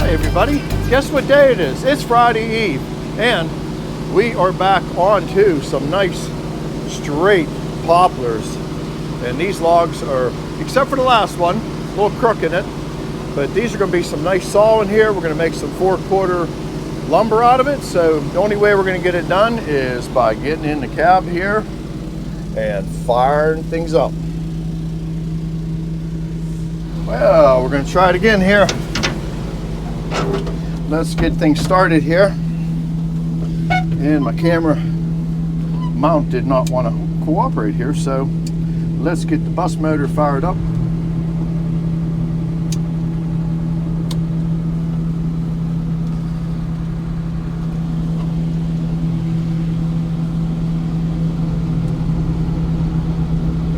Hi everybody, guess what day it is? It's Friday Eve, and we are back onto some nice straight poplars. And these logs are, except for the last one, a little crook in it, but these are going to be some nice saw in here. We're going to make some 4/4 lumber out of it. So the only way we're going to get it done is by getting in the cab here and firing things up. Well, we're going to try it again here. Let's get things started here. And my camera mount did not want to cooperate here, so let's get the bus motor fired up.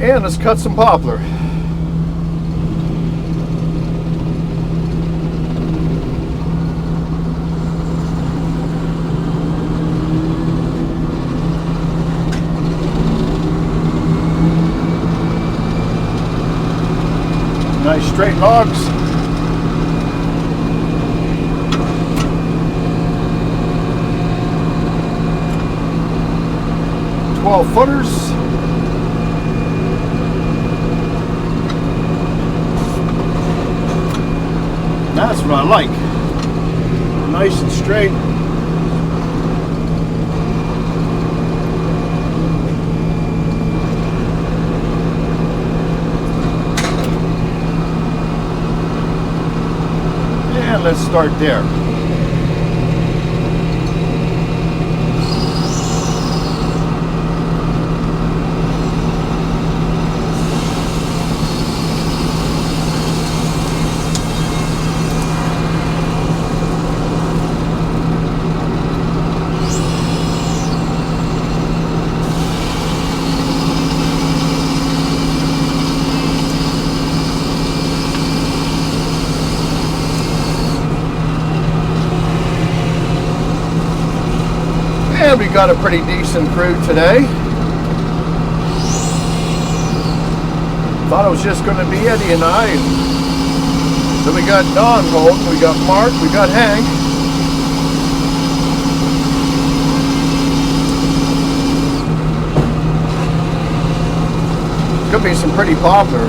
And let's cut some poplar. Nice straight logs. $12-footers. That's what I like. Nice and straight. And let's start there. And we got a pretty decent crew today. Thought it was just going to be Eddie and I. So we got Don Holt, we got Mark, we got Hank. Could be some pretty poplar.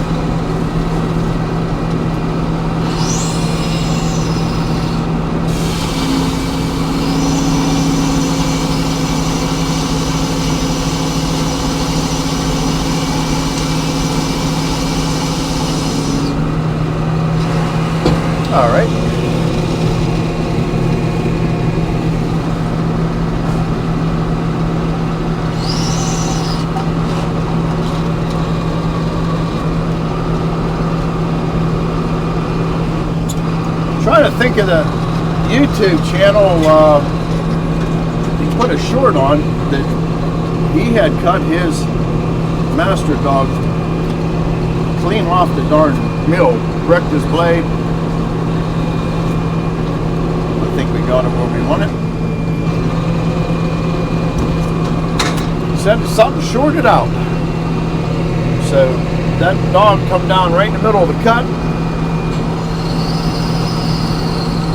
All right. Trying to think of the YouTube channel. He put a short on that he had cut his master dog clean off the darn mill, wrecked his blade. I think we got it where we want it. Said something shorted out. So that dog come down right in the middle of the cut.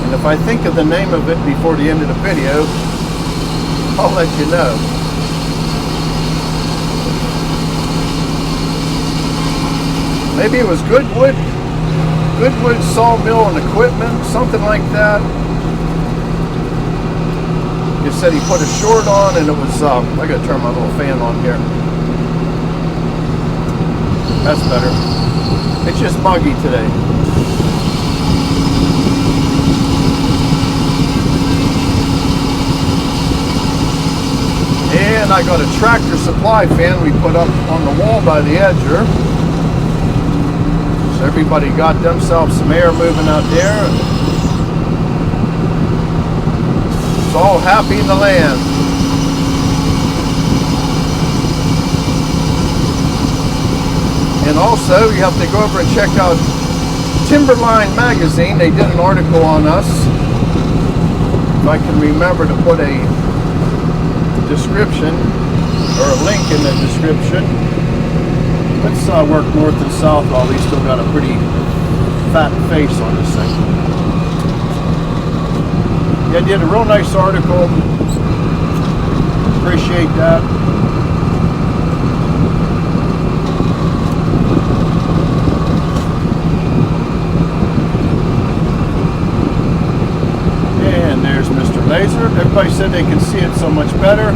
And if I think of the name of it before the end of the video, I'll let you know. Maybe it was Goodwood Sawmill and Equipment, something like that. He said he put a short on, and it was, I gotta turn my little fan on here. That's better. It's just muggy today. And I got a Tractor Supply fan we put up on the wall by the edger. So everybody got themselves some air moving out there. All happy in the land. And also you have to go over and check out Timberline magazine. They did an article on us. If I can remember to put a description or a link in the description. Let's work north and south while we still got a pretty fat face on this thing. You did a real nice article. Appreciate that. And there's Mr. Laser. Everybody said they can see it so much better.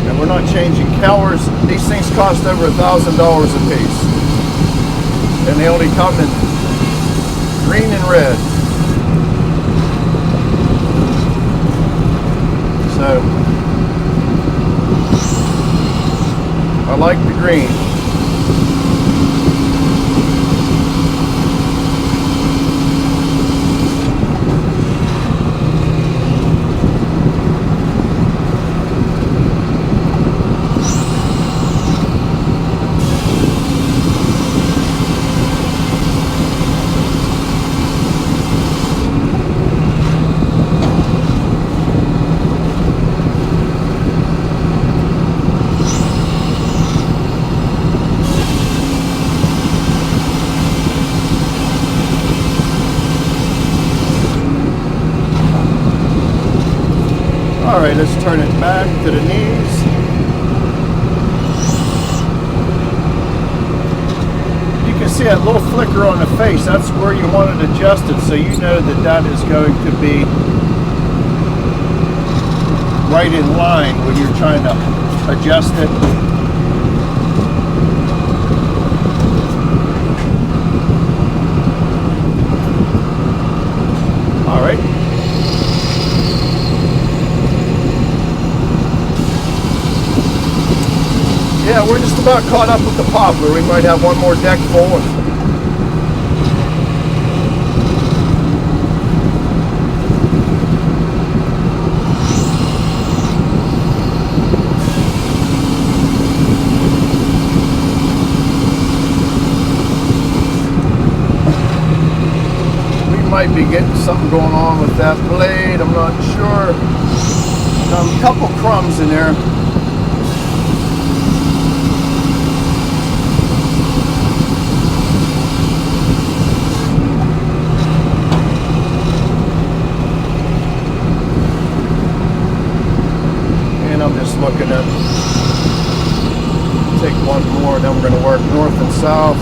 And we're not changing colors. These things cost over $1,000 a piece. And they only come in green and red. So I like the green. All right, let's turn it back to the knees. You can see that little flicker on the face. That's where you want it adjusted, so you know that that is going to be right in line when you're trying to adjust it. All right. Yeah, we're just about caught up with the poplar. We might have one more deck full. We might be getting something going on with that blade. I'm not sure. A couple crumbs in there. Looking at, take one more, then we're going to work north and south.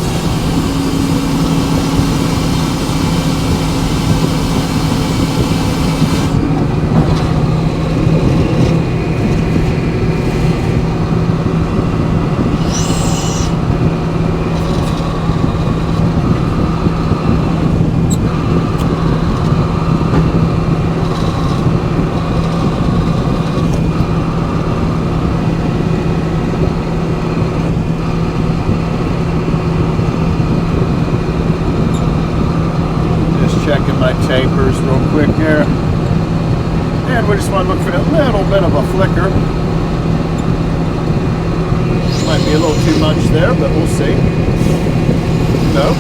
Checking my tapers real quick here. And we just want to look for a little bit of a flicker. Might be a little too much there, but we'll see. No.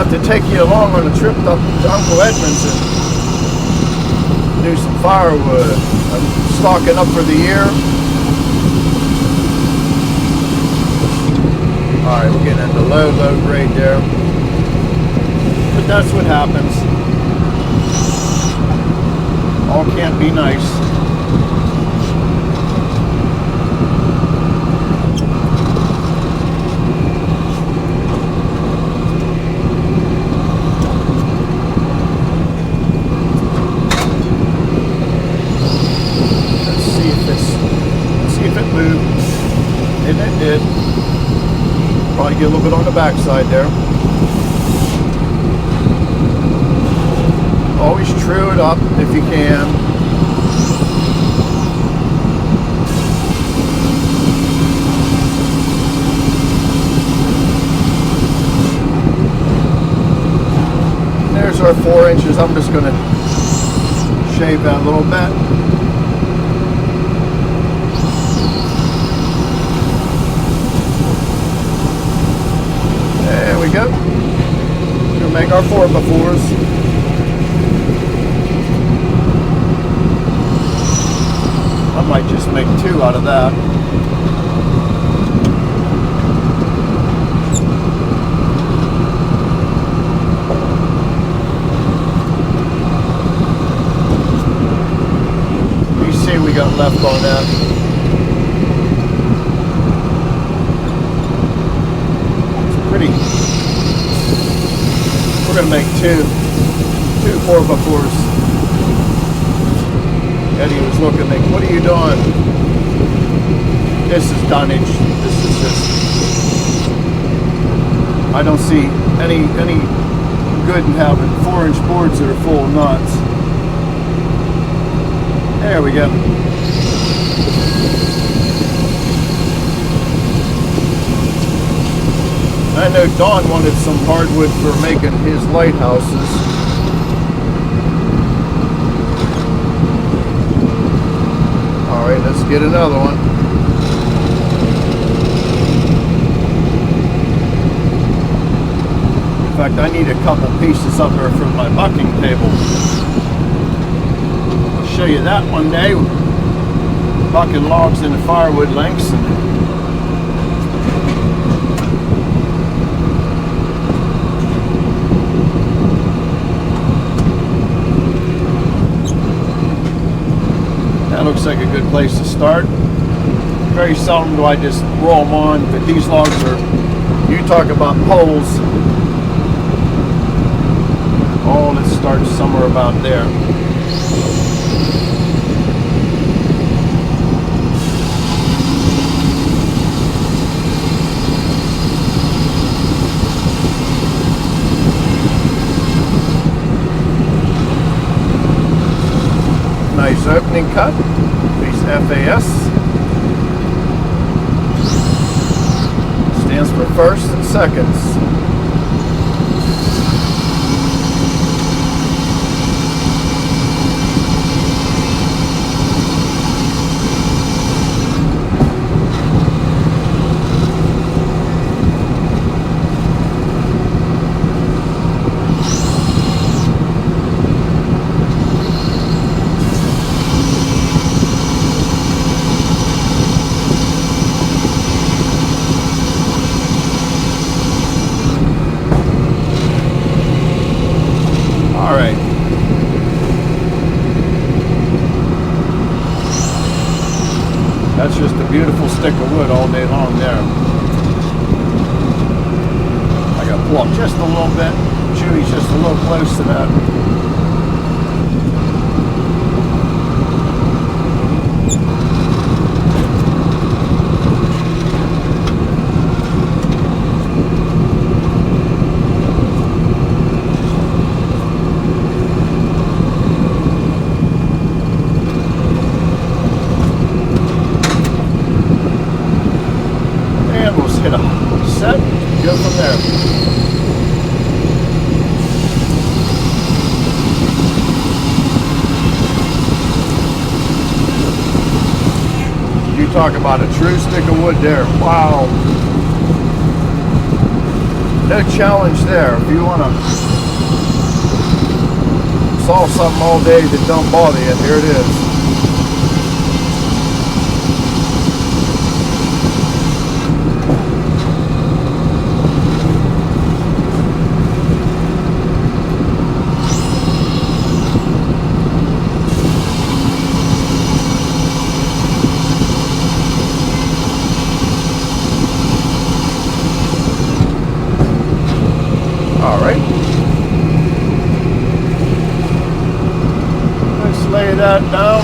To take you along on a trip up to Uncle Edmund's and do some firewood. I'm stocking up for the year. Alright, we're getting into low grade there. But that's what happens. All can't be nice. And it did. Probably get a little bit on the backside there. Always true it up if you can. inches. I'm just going to shave that a little bit. There we go. We're going to make our 4x4s. I might just make 2 out of that. You see we got left on that. It's pretty. We're going to make two 4x4s. Eddie was looking at me, what are you doing? This is dunnage. This is just, I don't see any good in having 4-inch boards that are full of nuts. There we go. I know Don wanted some hardwood for making his lighthouses. Alright, let's get another one. In fact, I need a couple pieces up there for my bucking table. I'll show you that one day. Bucking logs into firewood lengths. That looks like a good place to start. Very seldom do I just roll them on, but these logs are, you talk about poles. Oh, let's start somewhere about there. Nice opening cut, piece FAS. Stands for first and seconds. That's just a beautiful stick of wood all day long there. I got to pull up just a little bit. Chewy's just a little close to that. Hit a set, go from there. You talk about a true stick of wood there. Wow. No challenge there. If you want to solve something all day that don't bother you, here it is. Alright. Let's lay that down.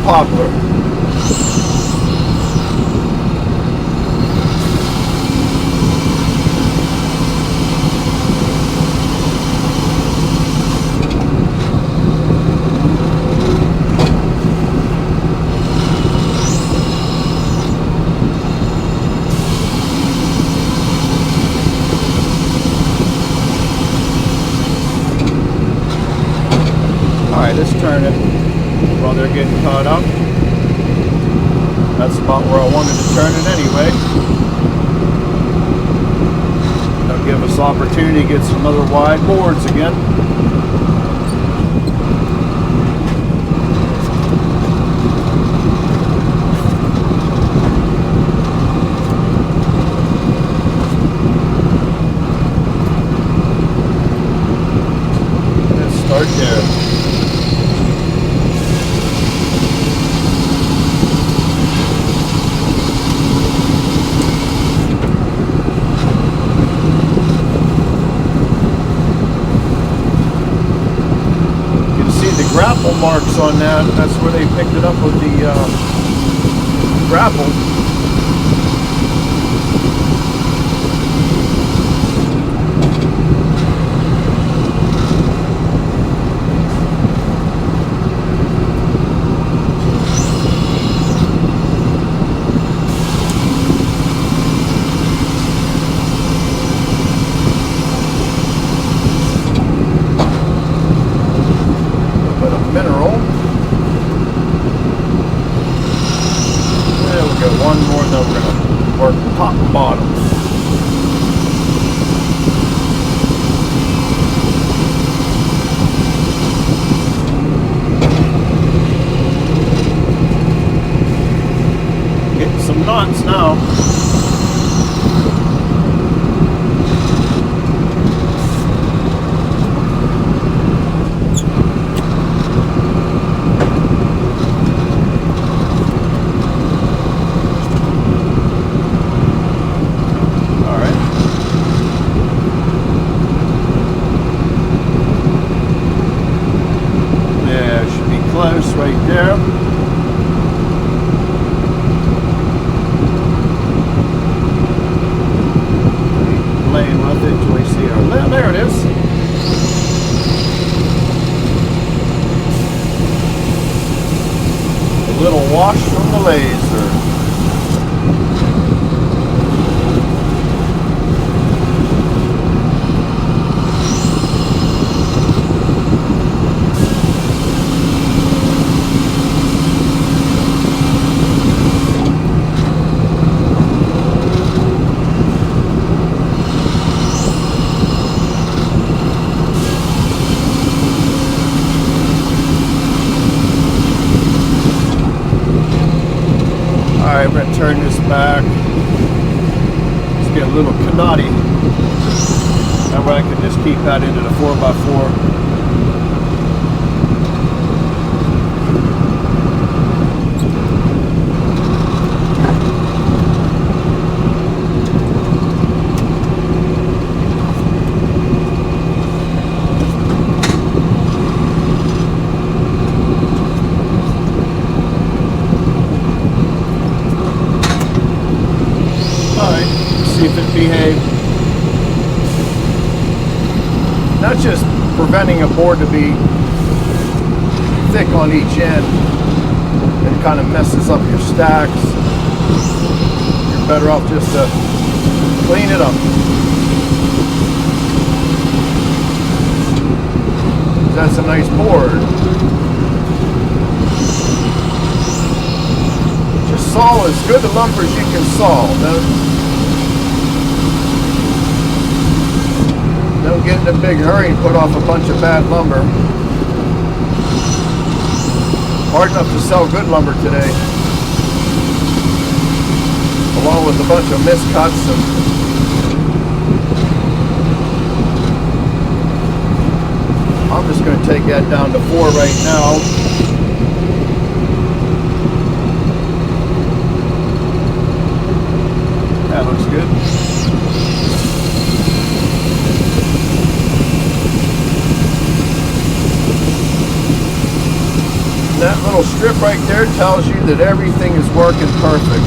poplar. Alright, let's turn it while they're getting caught up. That's about where I wanted to turn it anyway. That'll give us opportunity to get some other wide boards again. Let's start there. Grapple marks on that. That's where they picked it up with the grapple. Mineral. There we go, one more, then we're going to work top and bottom. Getting some knots now. Close right there. Playing with it till we see our, there it is. A little wash from the laser. Alright, we're going to turn this back. Let's get a little canati. That way I can just keep that into the 4x4. See if it behaves. Not just preventing a board to be thick on each end. It kind of messes up your stacks. You're better off just to clean it up. That's a nice board. Just saw as good a lumber as you can saw. Don't get in a big hurry and put off a bunch of bad lumber. Hard enough to sell good lumber today, along with a bunch of miscuts and I'm just going to take that down to 4 right now. That looks good. That little little strip right there tells you that everything is working perfect.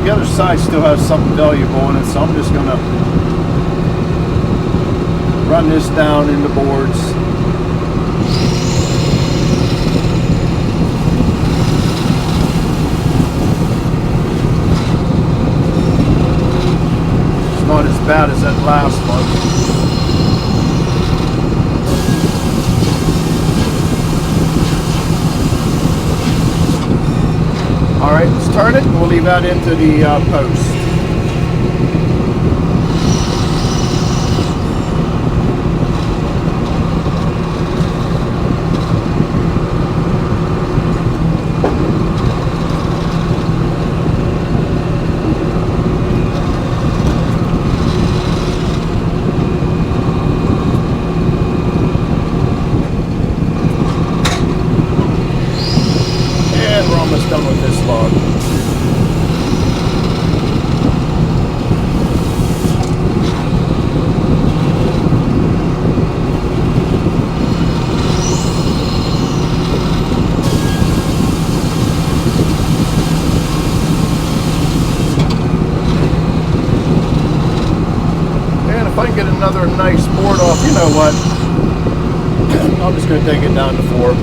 The other side still has something valuable in it, so I'm just going to run this down into boards. It's not as bad as that last one. All right, let's turn it and we'll leave that into the post. And we're almost done with this log. If I can get another nice board off, you know what? I'm just going to take it down to 4.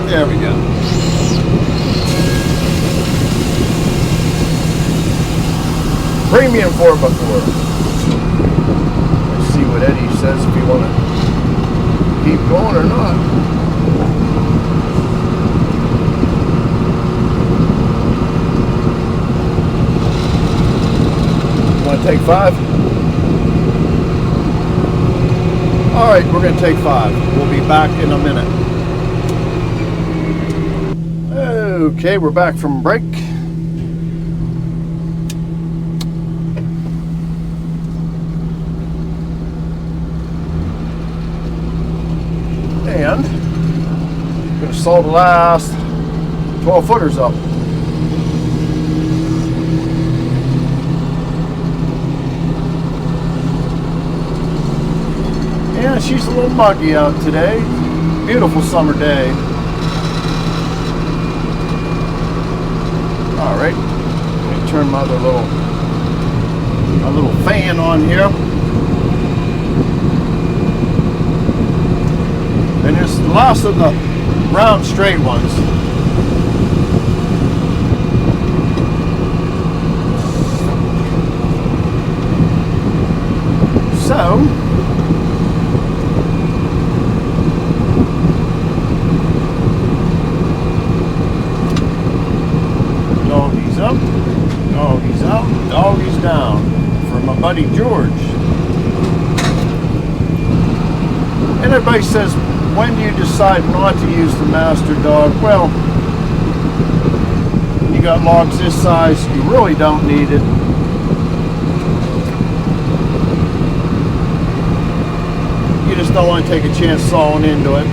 There we go. Premium 4x4. Let's see what Eddie says if you want to keep going or not. Want to take 5? All right, we're going to take 5. We'll be back in a minute. Okay, we're back from break. And I'm going to saw the last 12 footers up. Yeah, she's a little muggy out today. Beautiful summer day. All right, let me turn my other little fan on here. And there's lots of the round straight ones. So doggies up, doggies out, doggies down for my buddy George. And everybody says, when do you decide not to use the master dog? Well, when you got logs this size, you really don't need it. You just don't want to take a chance sawing into it.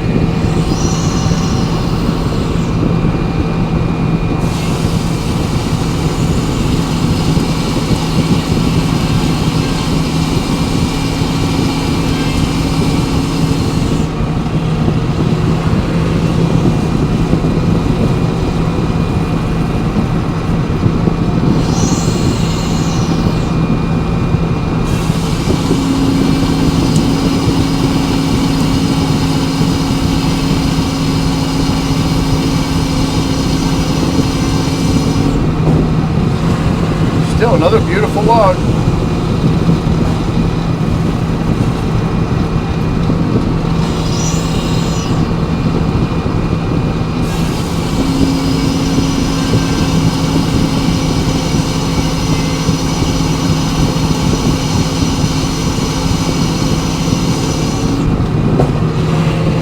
Still another beautiful log.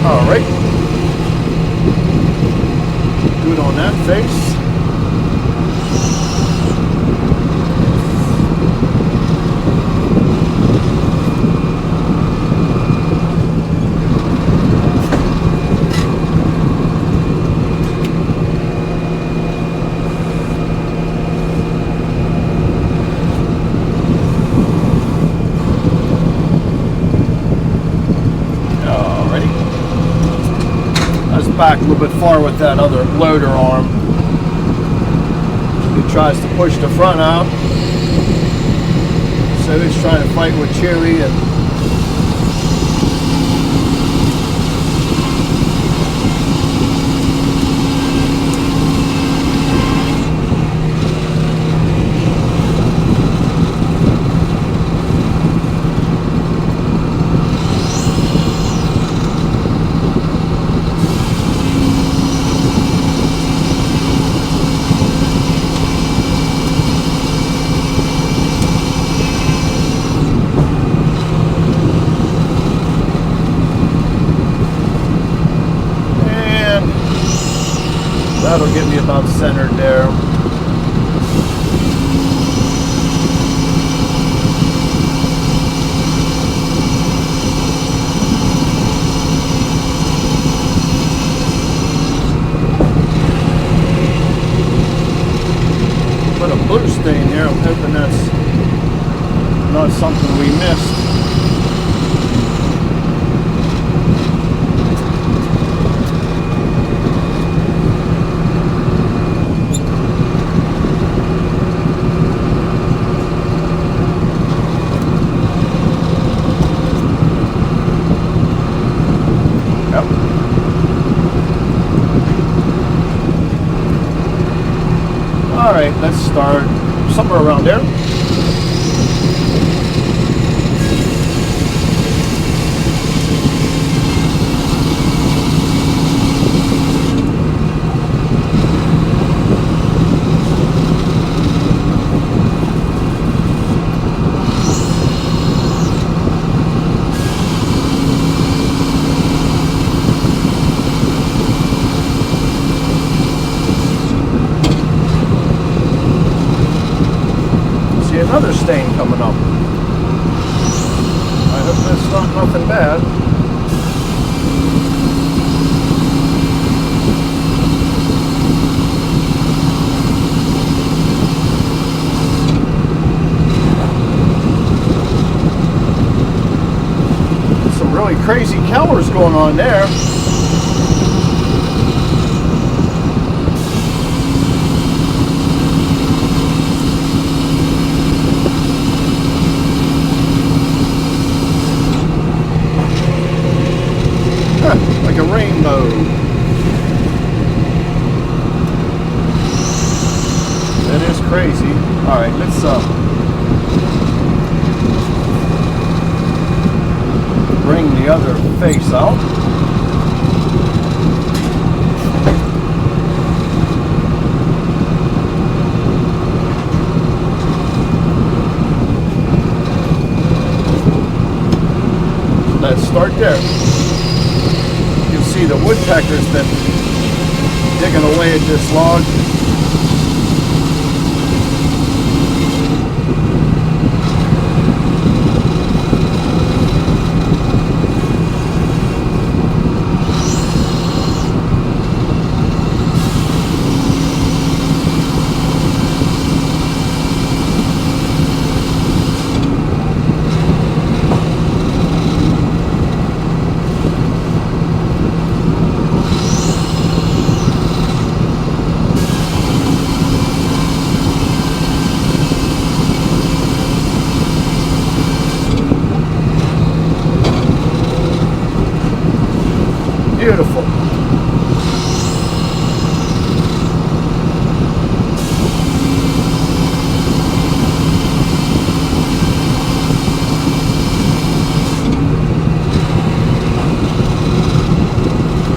All right. Good on that face. back a little bit far with that other loader arm. He tries to push the front out. So he's trying to fight with Chewy and that'll get me about centered there. Put a blue stain here. I'm hoping that's not something we missed. Alright, let's start somewhere around there. Another stain coming up. I hope that's not nothing bad. Some really crazy colors going on there. Like a rainbow. That is crazy. Alright, let's bring the other face out. Let's start there. See, the woodpecker's been digging away at this log. Beautiful.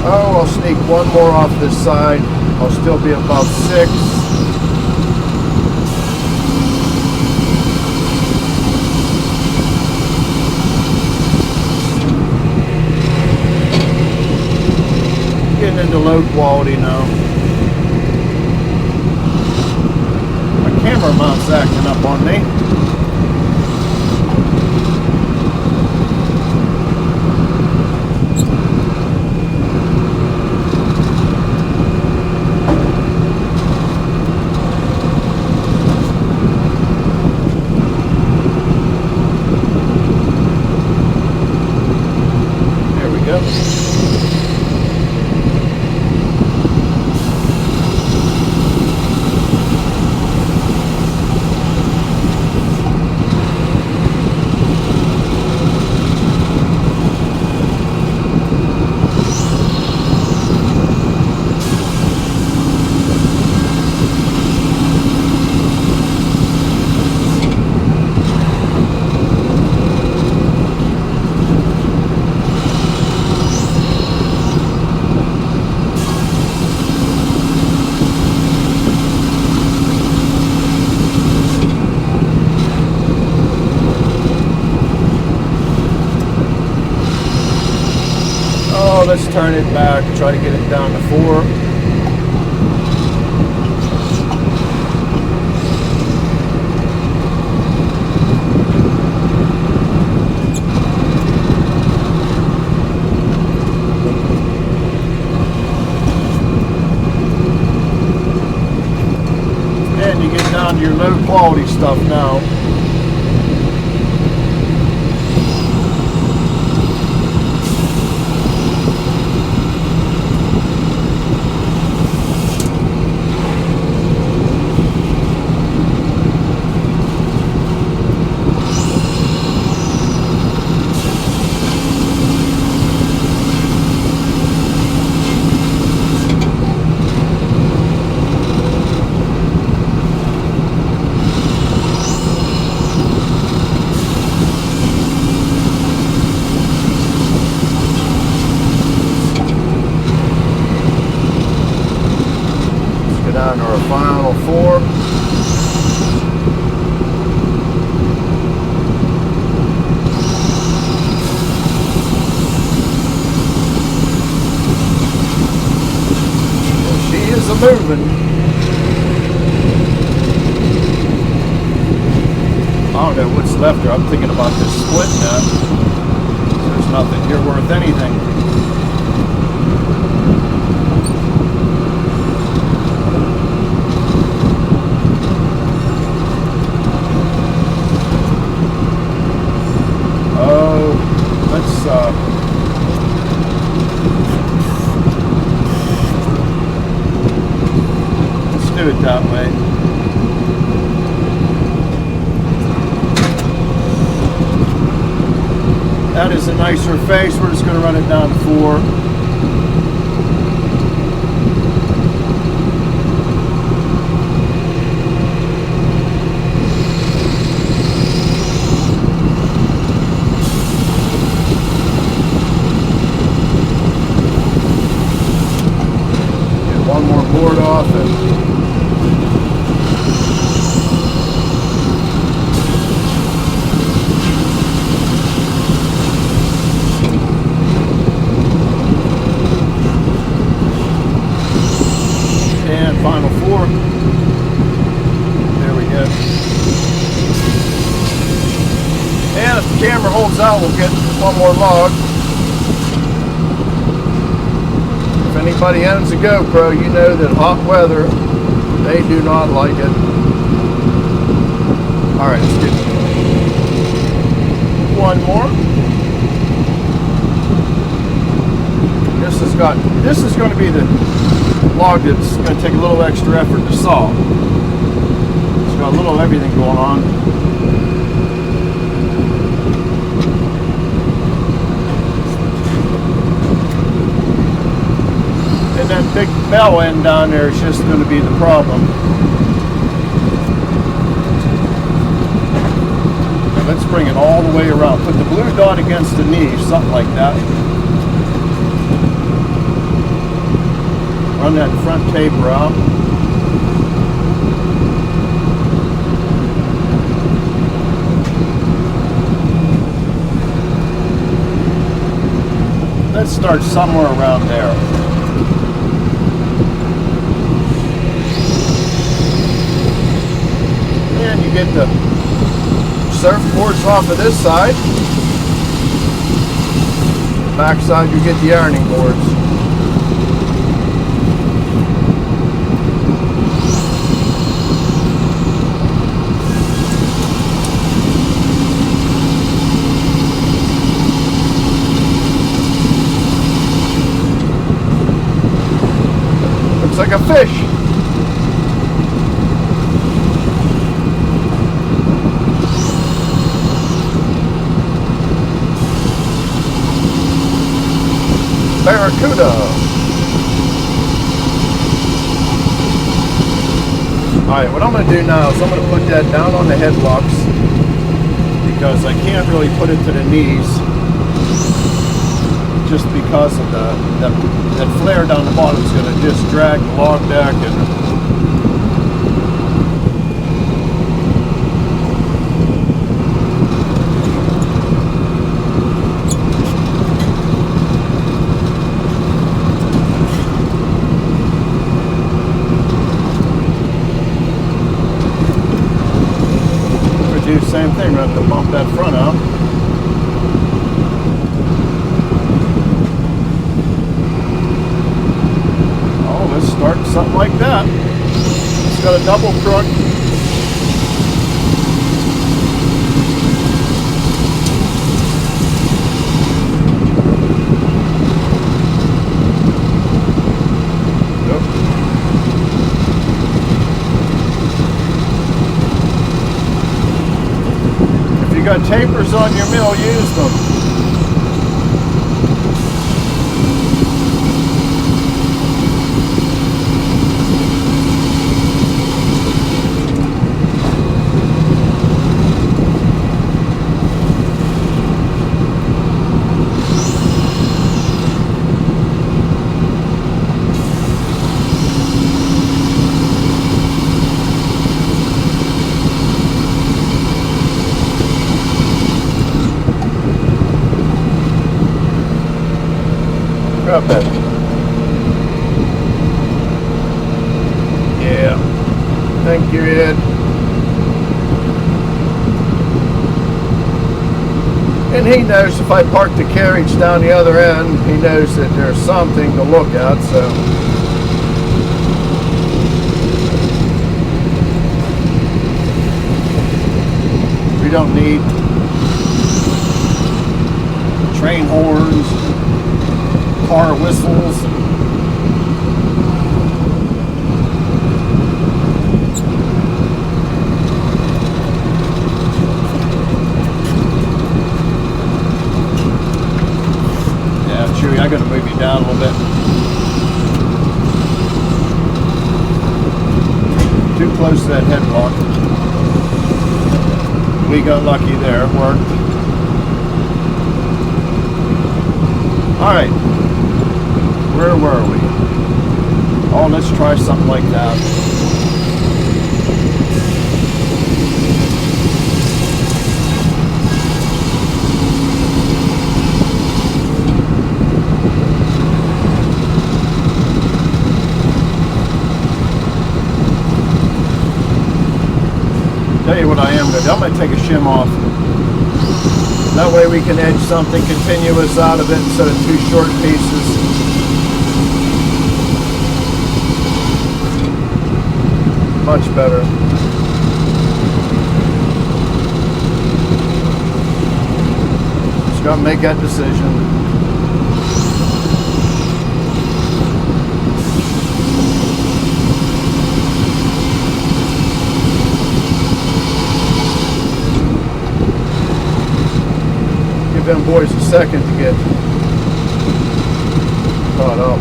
Oh, I'll sneak one more off this side. I'll still be about 6. Getting into low quality now. My camera mount's acting up on me. Oh, let's turn it back, try to get it down to 4. And you get down to your low quality stuff now. Down to our final 4. She is a moving. I don't know what's left here. I'm thinking about this split nut. There's nothing here worth anything. Let's do it that way. That is a nicer face. We're just going to run it down to 4. One more board off and final 4. There we go. And if the camera holds out, we'll get one more log. If anybody owns a GoPro, you know that hot weather, they do not like it. Alright, let's get one more. This is going to be the log that's going to take a little extra effort to saw. It's got a little everything going on. And that big bell end down there is just going to be the problem. Let's bring it all the way around. Put the blue dot against the knee, something like that. Run that front taper out. Let's start somewhere around there. And you get the surfboards off of this side. Back side you get the ironing boards. Looks like a fish. Barracuda. Alright, what I'm going to do now is I'm going to put that down on the headlocks because I can't really put it to the knees just because of that flare down the bottom is going to just drag the log deck and have to bump that front out. Oh, let's start something like that. It's got a double crook. If you got tapers on your mill, use them. Grab that. Yeah. Thank you, Ed. And he knows if I park the carriage down the other end, he knows that there's something to look at, so. We don't need train horns, car whistles. Yeah, Chewy, I gotta move you down a little bit. Too close to that headlock. We got lucky there, it worked. Alright. Where were we? Oh, let's try something like that. Tell you what I am going to do. I'm going to take a shim off. That way we can edge something continuous out of it instead of two short pieces. Much better. Just got to make that decision. Give them boys a second to get caught up.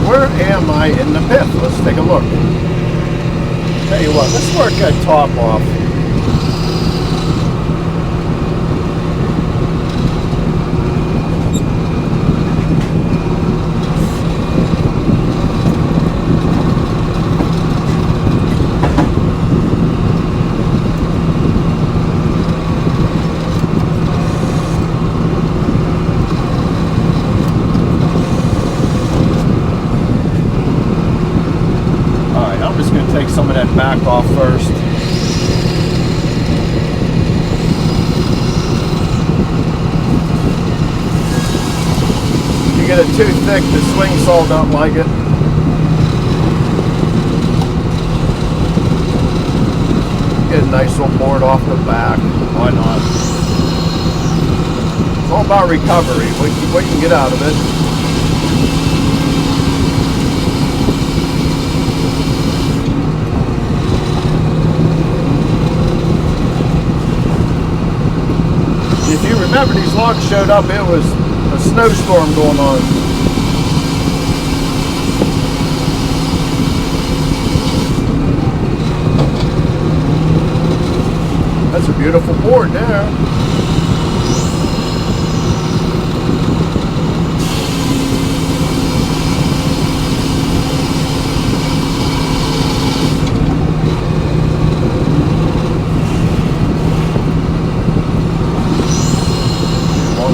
Where am I in the pith? Let's take a look. Tell you what, let's work that top off. Take some of that back off first. If you get it too thick, the swing saw don't like it. Get a nice little board off the back. Why not? It's all about recovery. What you can get out of it. If you remember, these logs showed up, it was a snowstorm going on. That's a beautiful board there.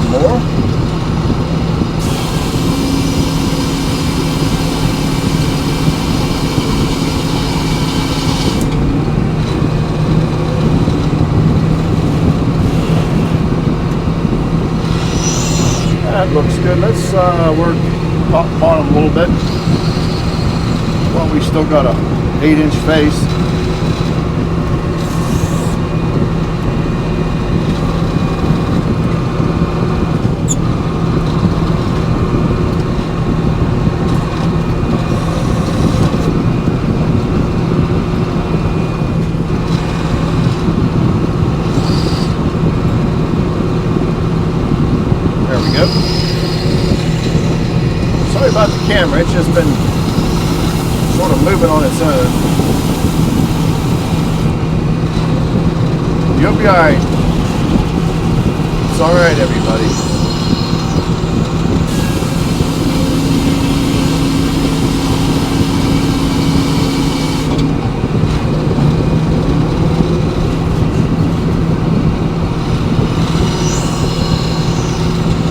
More. looks good. Let's work top and bottom a little bit. Well, we still got a 8-inch face. There we go. Sorry about the camera, it's just been sort of moving on its own. You'll be alright. It's alright, everybody.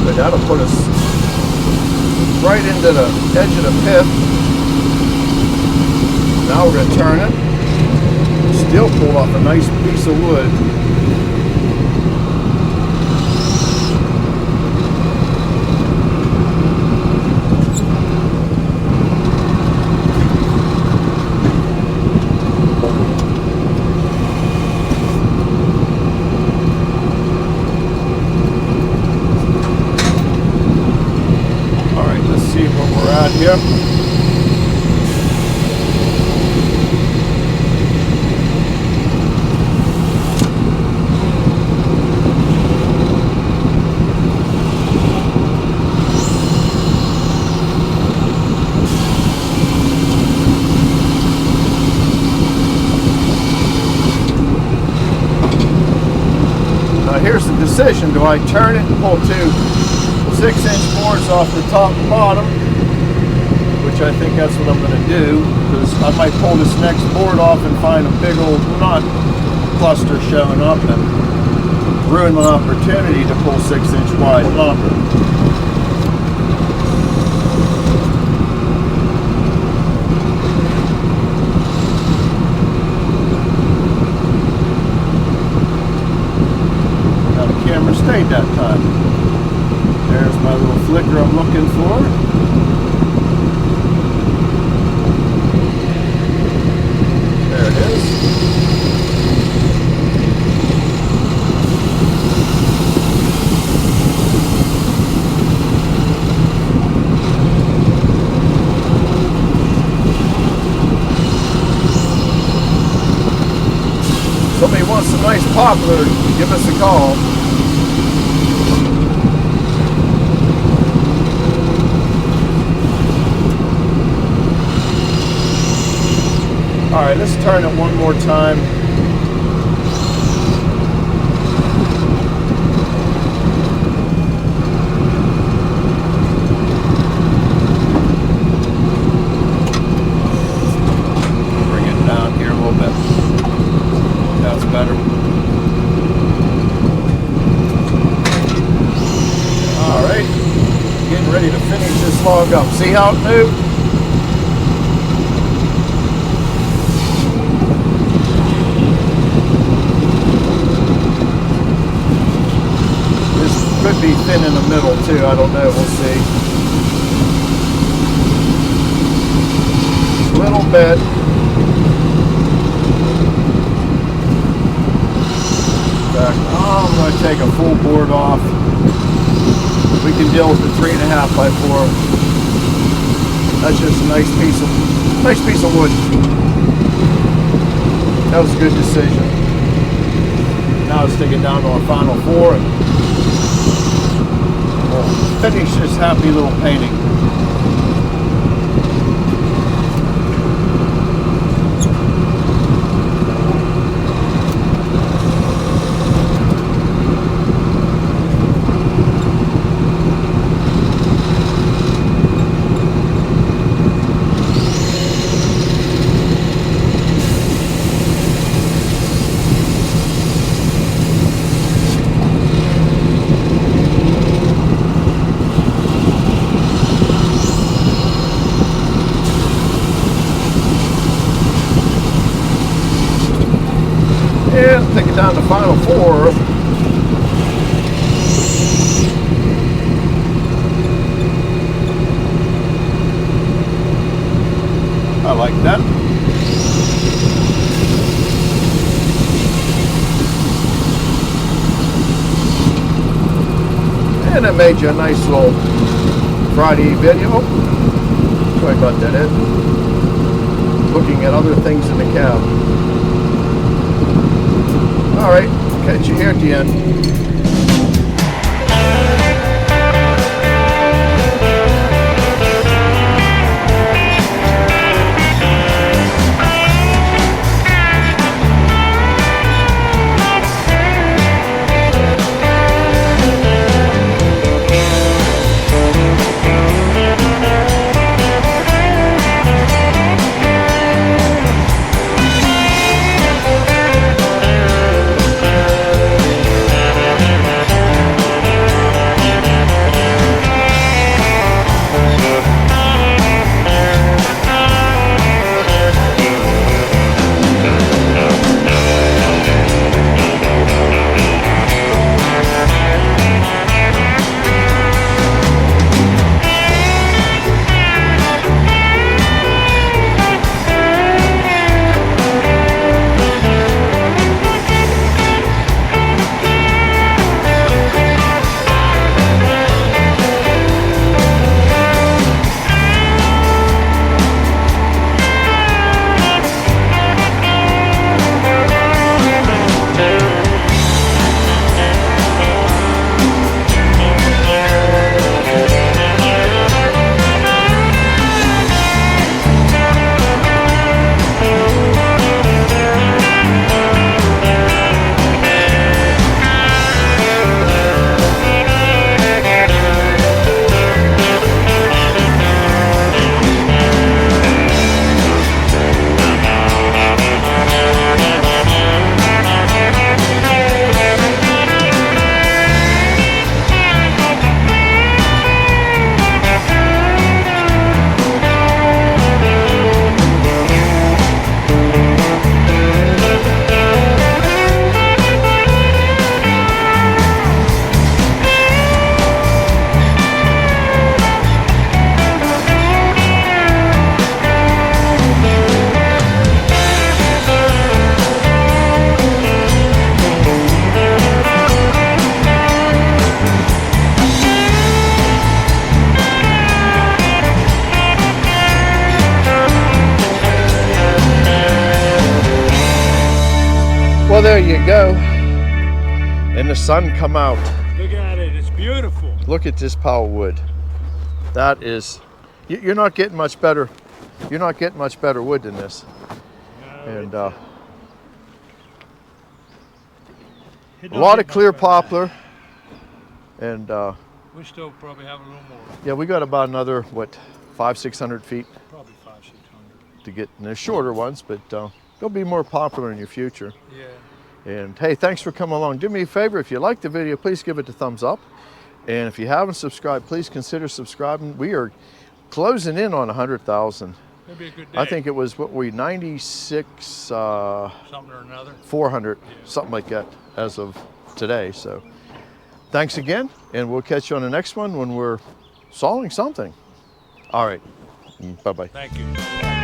But that'll put us right into the edge of the pith. Now we're going to turn it. Still pull off a nice piece of wood. All right, let's see where we're at here. Here's the decision. Do I turn it and pull 2 6-inch boards off the top and bottom, which I think that's what I'm going to do, because I might pull this next board off and find a big old knot cluster showing up and ruin my opportunity to pull 6-inch wide lumber. Camera stayed that time. There's my little flicker I'm looking for. There it is. Somebody wants a nice poplar, give us a call. All right, let's turn it one more time. Bring it down here a little bit. That's better. All right, getting ready to finish this log up. See how it moved? Could be thin in the middle too, I don't know, we'll see. A little bit. Back. Oh, I'm going to take a full board off. We can deal with the 3.5 by 4. That's just a nice piece of wood. That was a good decision. Now let's take it down to our final 4 and finish this happy little painting. And take it down to final 4. And I made you a nice little Friday video. Oh, sorry about that, Ed. Looking at other things in the cab. All right, catch you here at the end. Well, there you go. And the sun come out. Look at it, it's beautiful. Look at this pile of wood. That is, you're not getting much better. You're not getting much better wood than this. No, And it a lot of clear poplar. And we still probably have a little more. yeah, we got about another, what, 500-600 feet Probably 500-600. to get. And there's shorter ones, but there'll be more poplar in your future. Yeah. And hey, thanks for coming along. Do me a favor, if you like the video, please give it a thumbs up. And if you haven't subscribed, please consider subscribing. We are closing in on 100,000. It'll be a good day. I think it was, what, we 96, something or another. 400, something like that as of today. So thanks again, and we'll catch you on the next one when we're sawing something. All right, bye-bye. Thank you.